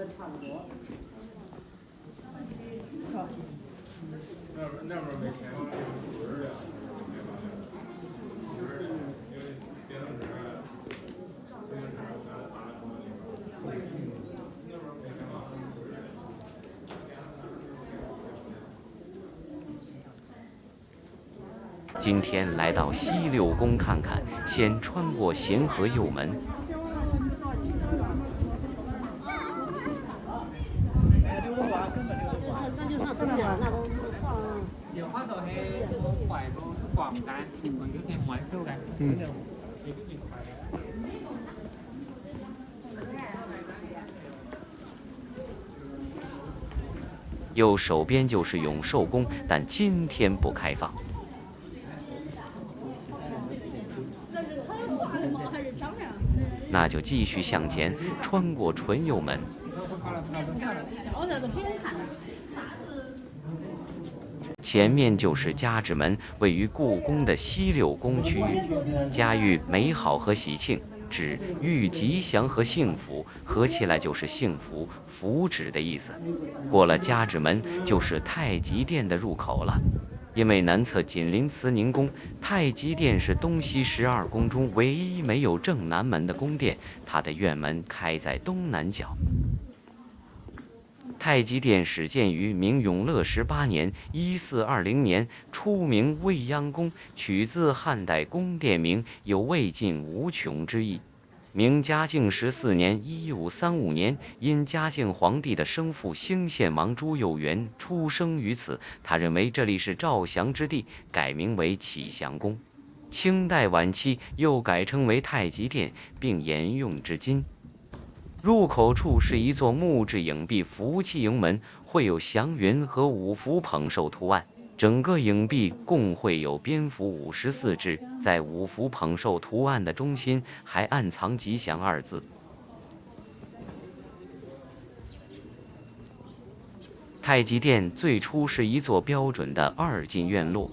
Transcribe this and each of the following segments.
差不多。那边没开放这个主人啊，就是因为电动车，自行车咱打的多那边没开放。今天来到西六宫看看，先穿过咸河右门。右手边就是永寿宫，但今天不開放。那就繼續向前，穿過淳佑門。前面就是嘉指門，位於故宮的西六宮區域，嘉喻美好和喜慶，指寓吉祥和幸福，合起來就是幸福、福祉的意思。過了嘉指門，就是太極殿的入口了。因為南側緊鄰慈寧宮，太極殿是東西12宮中唯一沒有正南門的宮殿，它的院門開在東南角。太極殿始建於明永樂18年（1420年），初名未央宮，取自漢代宮殿名，有未盡無窮之意。明嘉靖14年（1535年），因嘉靖皇帝的生父興獻王朱佑元出生於此，他認為這裡是趙祥之地，改名為啟祥宮。清代晚期又改稱為太極殿，並沿用至今。入口處是一座木質影壁福氣營門，繪有祥雲和五福捧壽圖案。整個影壁共繪有蝙蝠54隻，在五福捧壽圖案的中心還暗藏吉祥2字。太極殿最初是一座標準的2進院落，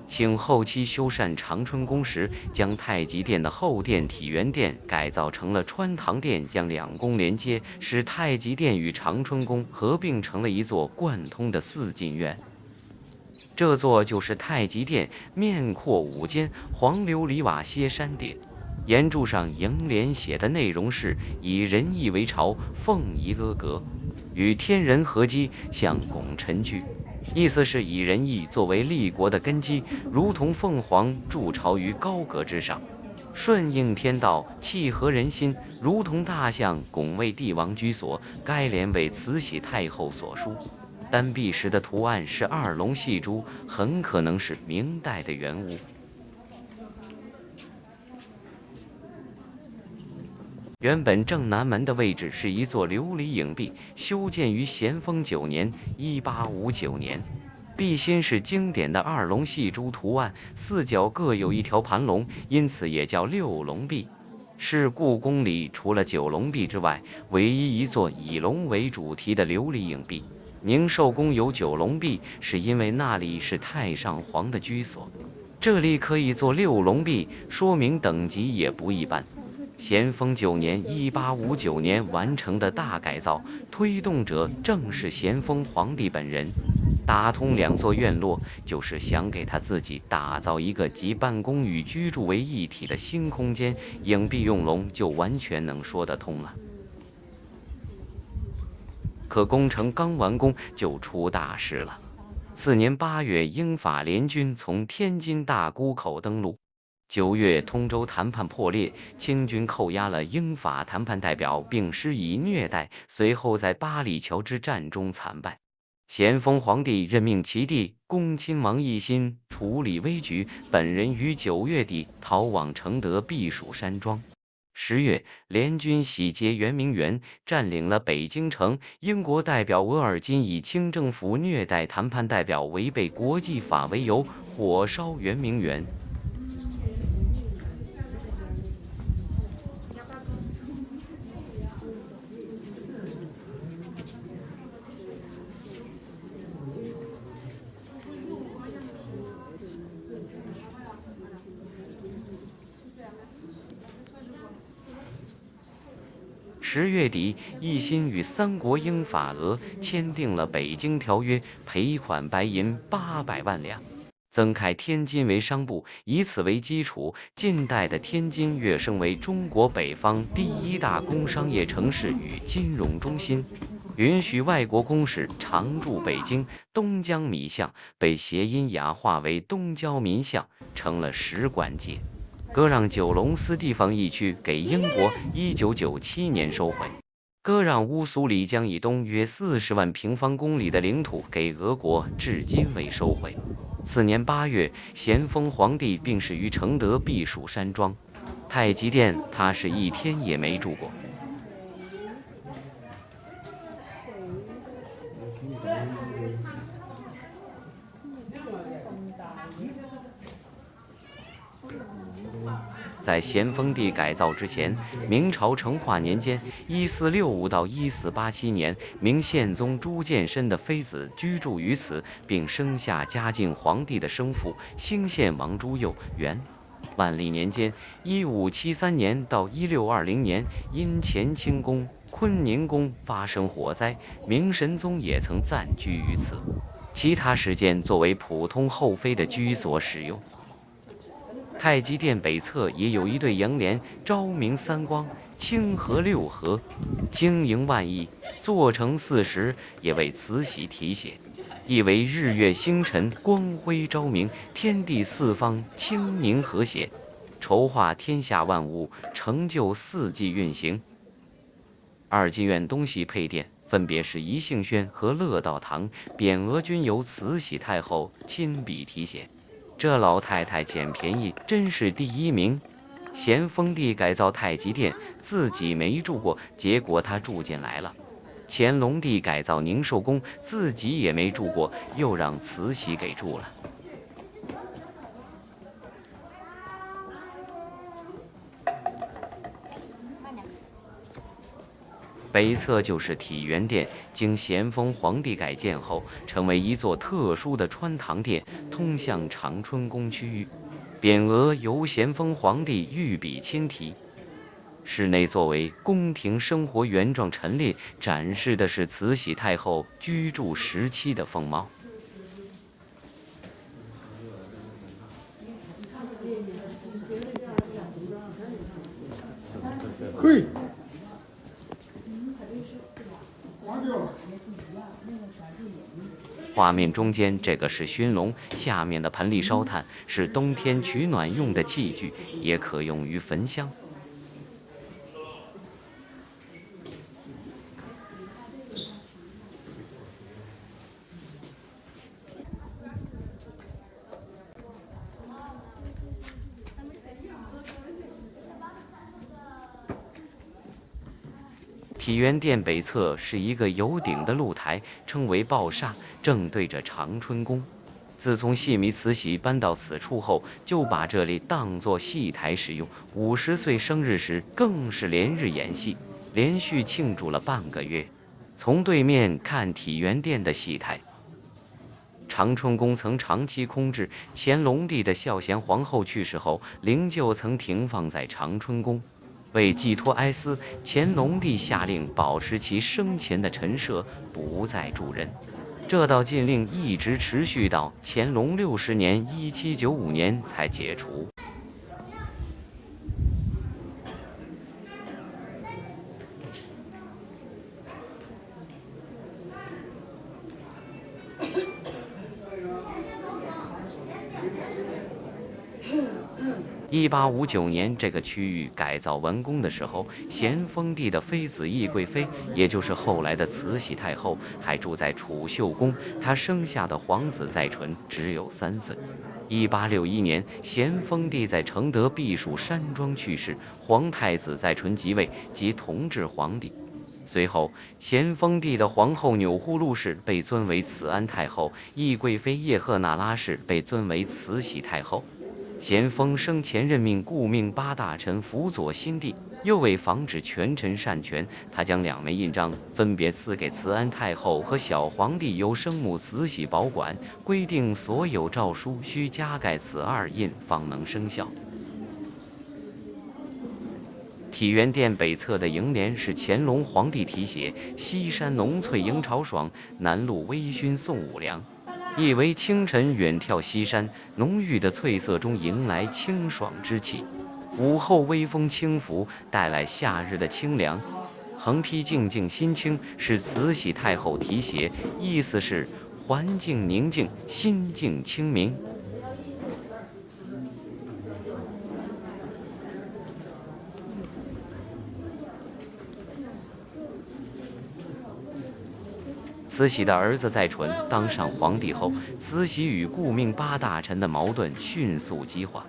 清後期修繕長春宮時，將太極殿的後殿體元殿改造成了穿堂殿，將兩宮連接，使太極殿與長春宮合併成了一座貫通的4進院。這座就是太極殿，面闊5間，黃琉璃瓦歇山頂。檐柱上楹聯寫的內容是以仁義為朝，鳳儀阿閣，與天人合擊，向拱辰踞。意思是以仁義作為立國的根基，如同鳳凰築巢於高閣之上，順應天道，契合人心，如同大象拱衛帝王居所。該聯為慈禧太后所書。單壁石的圖案是2龍戲珠，很可能是明代的原物。原本正南門的位置是一座琉璃影壁，修建於咸豐9年（1859年）。壁心是經典的2龍戲珠圖案，四角各有一條盤龍，因此也叫6龍壁。是故宮裡除了9龍壁之外，唯一一座以龍為主題的琉璃影壁。寧壽宮有9龍壁，是因為那裡是太上皇的居所。這裡可以做6龍壁，說明等級也不一般。咸豐9年（1859年）完成的大改造，推動者正是咸豐皇帝本人。打通2座院落，就是想給他自己打造一個集辦公與居住為一體的新空間，影壁用龍就完全能說得通了。可工程剛完工就出大事了。次年8月，英法聯軍從天津大沽口登陸。9月，通州談判破裂，清軍扣押了英法談判代表，並施以虐待，隨後在八里橋之戰中慘敗。咸豐皇帝任命其弟恭親王奕欣處理危局，本人於9月底逃往承德避暑山莊。10月，聯軍洗劫圓明園，佔領了北京城。英國代表額爾金以清政府虐待談判代表、違背國際法為由，火燒圓明園。10月底，一心與3國英法俄簽訂了《北京條約》，賠款白銀800萬兩，增開天津為商埠，以此為基礎，近代的天津躍升為中國北方第1大工商業城市與金融中心。允許外國公使常駐北京，東江米巷被諧音雅化為東交民巷，成了使館街。割讓九龍司地方一區給英國，1997年收回。割讓烏蘇里江以東約40萬平方公里的領土給俄國，至今未收回。次年8月，咸豐皇帝病逝於承德避暑山莊，太極殿他是一天也沒住過。在咸豐帝改造之前，明朝成化年间（1465到1487年），明宪宗朱见深的妃子居住於此，並生下嘉靖皇帝的生父興憲王朱佑元。萬曆年間（1573年到1620年），因乾清宮、坤寧宮發生火災，明神宗也曾暫居於此。其他時間作為普通後妃的居所使用。太極殿北側也有一對楹聯，昭明3光，清和6和，晶瑩萬億，做成40，也為慈禧題寫，意為日月星辰光輝昭明，天地四方清明和諧，籌劃天下萬物，成就4季運行。2進院東西配殿分別是宜興軒和樂道堂，匾額均由慈禧太后親筆題寫。這老太太撿便宜真是第1名。咸豐帝改造太極殿，自己沒住過，結果他住進來了。乾隆帝改造寧壽宮，自己也沒住過，又讓慈禧給住了。北側就是體元殿，經咸豐皇帝改建後，成為一座特殊的穿堂殿，通向長春宮區域。匾額由咸豐皇帝御筆親題。室內作為宮廷生活原狀陳列，展示的是慈禧太后居住時期的風貌。嘿。畫面中間這個是熏籠，下面的盆裡燒炭是冬天取暖用的器具，也可用於焚香。體元殿北側是一個有頂的露台，稱為抱煞，正對着長春宮。自從細密慈禧搬到此處後，就把這裡當作戲台使用。50歲生日時，更是連日演戲，連續慶祝了半個月。從對面看體元殿的戲台。長春宮曾長期空置，乾隆帝的孝賢皇后去世後，靈柩曾停放在長春宮。為寄託哀思，乾隆帝下令保持其生前的陳設，不再住人。這道禁令一直持續到乾隆60年（1795年）才解除。1859年，這個區域改造完工的時候，咸豐帝的妃子懿貴妃，也就是後來的慈禧太后，還住在儲秀宮。她生下的皇子載淳只有3歲。1861年，咸豐帝在承德避暑山莊去世，皇太子載淳即位，即同治皇帝。隨後，咸豐帝的皇后鈕祜祿氏被尊為慈安太后，懿貴妃葉赫那拉氏被尊為慈禧太后。咸豐生前任命顧命8大臣輔佐新帝，又為防止權臣擅權，他將2枚印章分別賜給慈安太后和小皇帝，由生母慈禧保管，規定所有詔書需加蓋此2印方能生效。體元殿北側的楹聯是乾隆皇帝題寫：“西山濃翠迎朝爽，南路微醺送五糧。”意為清晨遠眺西山，濃郁的翠色中迎來清爽之氣；午後微風輕拂，帶來夏日的清涼。橫批“靜靜心清”是慈禧太后題寫，意思是環境寧靜，心境清明。慈禧的兒子载淳当上皇帝後，慈禧與顾命八大臣的矛盾迅速激化，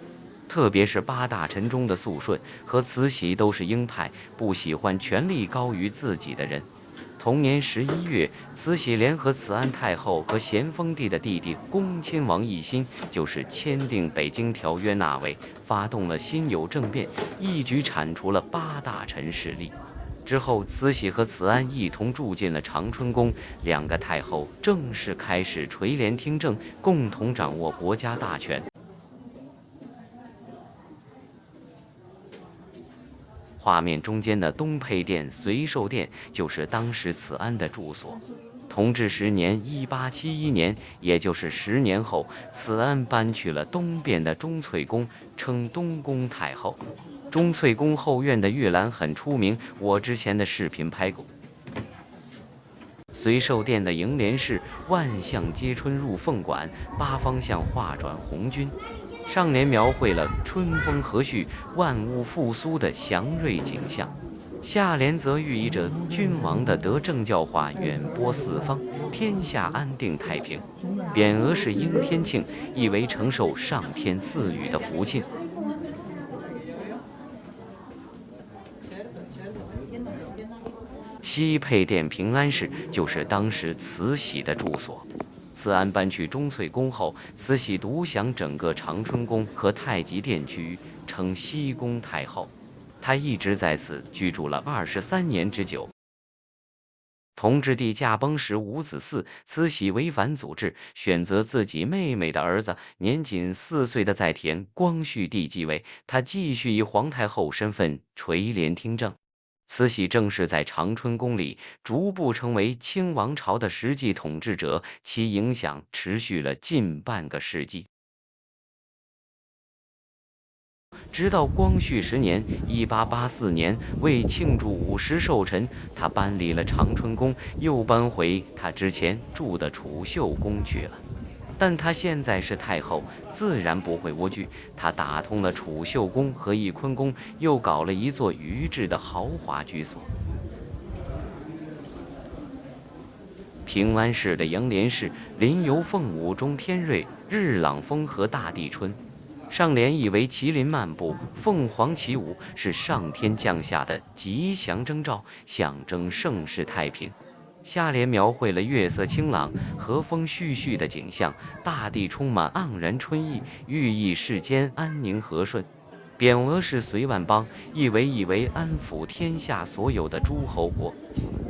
特別是八大臣中的肃順和慈禧都是鹰派，不喜歡權力高於自己的人。同年11月，慈禧聯合慈安太后和咸豐帝的弟弟恭亲王奕欣，就是簽訂北京條約那位，發動了辛酉政變，一舉鏟除了八大臣勢力。之後，慈禧和慈安一同住進了長春宮，两個太后正式開始垂簾聽政，共同掌握國家大權。畫面中間的東配殿隨壽殿就是當時慈安的住所。同治10年（1871年），也就是10年後，慈安搬去了東邊的忠翠宮，稱東宮太後。忠翠宮後院的玉蘭很出名，我之前的視頻拍過。隨壽殿的楹聯是“萬象皆春入鳳館，八方向化轉紅軍”，上聯描繪了春風和煦、萬物復甦的祥瑞景象，下聯則寓意着君王的德政教化遠播四方，天下安定太平。匾額是應天慶，意為承受上天賜予的福庆。西配殿平安室就是当时慈禧的住所。慈安搬去忠翠宮後，慈禧獨享整個長春宮和太極殿區域，稱西宮太後。她一直在此居住了23年之久。同治帝駕崩時无子嗣，慈禧違反祖制，選擇自己妹妹的兒子，年僅4歲的載湉光緒帝繼位，她繼續以皇太后身份垂簾聽政。慈禧正是在長春宮裡逐步成為清王朝的實際統治者，其影響持續了近半個世紀。直到光緒10年（1884年），為慶祝50壽辰，他搬離了長春宮，又搬回他之前住的儲秀宮去了。但他現在是太後，自然不會蝸居。他打通了儲秀宮和翊坤宮，又搞了一座御制的豪華居所。平安室的楹聯是“麟遊鳳舞中天瑞，日朗風和大地春”。上聯意為麒麟漫步，鳳凰起舞，是上天降下的吉祥徵兆，象徵盛世太平。下聯描繪了月色清朗、和風煦煦的景象，大地充滿盎然春意，寓意世間安寧和順。匾額是隋萬邦，意為安撫天下所有的諸侯國。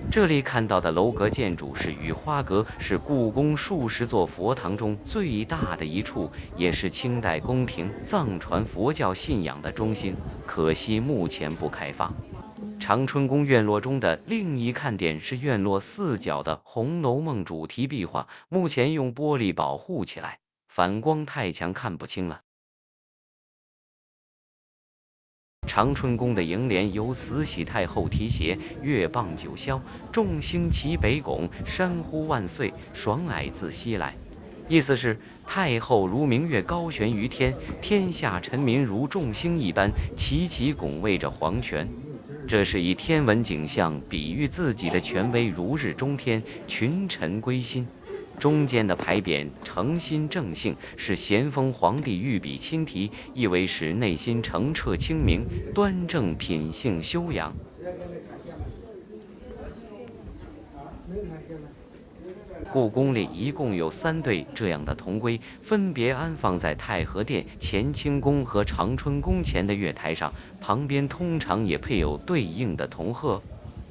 這裡看到的樓閣建築是雨花閣，是故宮數十座佛堂中最大的一處，也是清代宮廷藏傳佛教信仰的中心，可惜目前不開放。長春宮院落中的另一看點是院落四角的《紅樓夢》主題壁畫，目前用玻璃保護起來，反光太強看不清了。長春宮的楹聯由慈禧太后題寫：“月傍九霄，眾星齊北拱，山呼萬歲，爽靄自西來。”意思是太后如明月高懸於天，天下臣民如眾星一般齊齊拱衛着皇權。這是以天文景象比喻自己的權威如日中天，群臣歸心。中間的牌匾“誠心正信”是咸豐皇帝御筆親題，意為使內心澄澈清明、端正品性修養。故宮裡一共有3對這樣的銅龜，分別安放在太和殿、乾清宮和長春宮前的月台上，旁邊通常也配有對應的銅鶴。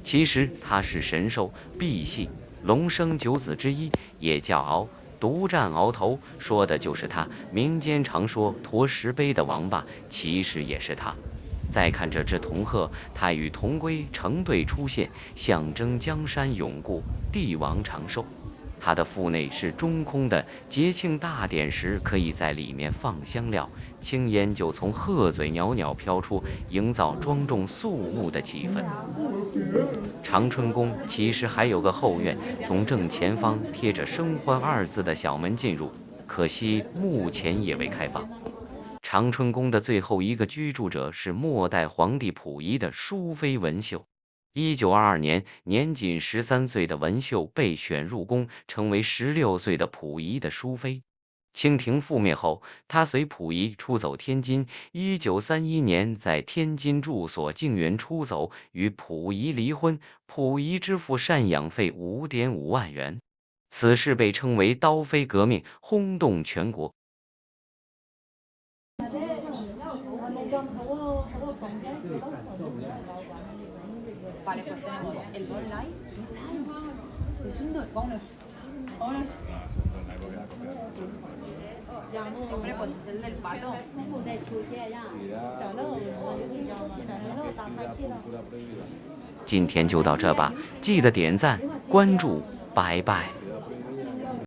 其實它是神獸贔屭，龍生9子之一，也叫鳌，獨占鳌頭，說的就是它。民間常說馱石碑的王八，其實也是它。再看這隻銅鶴，它與銅龜成對出現，象徵江山永固，帝王長壽。它的腹內是中空的，節慶大典時可以在裡面放香料，青煙就從鶴嘴裊裊飄出，營造莊重肅穆的氣氛。長春宮其實還有個後院，從正前方貼着生歡二字的小門進入，可惜目前也未開放。長春宮的最後一個居住者是末代皇帝溥儀的淑妃文繡。1922年，年僅13歲的文繡被選入宮，成為16歲的溥儀的淑妃。清廷覆滅後，她隨溥儀出走天津。1931年，在天津住所静園出走，與溥儀離婚，溥儀支付贍養費5.5萬元。此事被稱為“刀妃革命”，轟動全國。Vale, pues tenemos el ball light. Es un vámonos. Vámonos. Hombre, pues es el del pato. 今天就到這吧，記得點讚、關注，拜拜。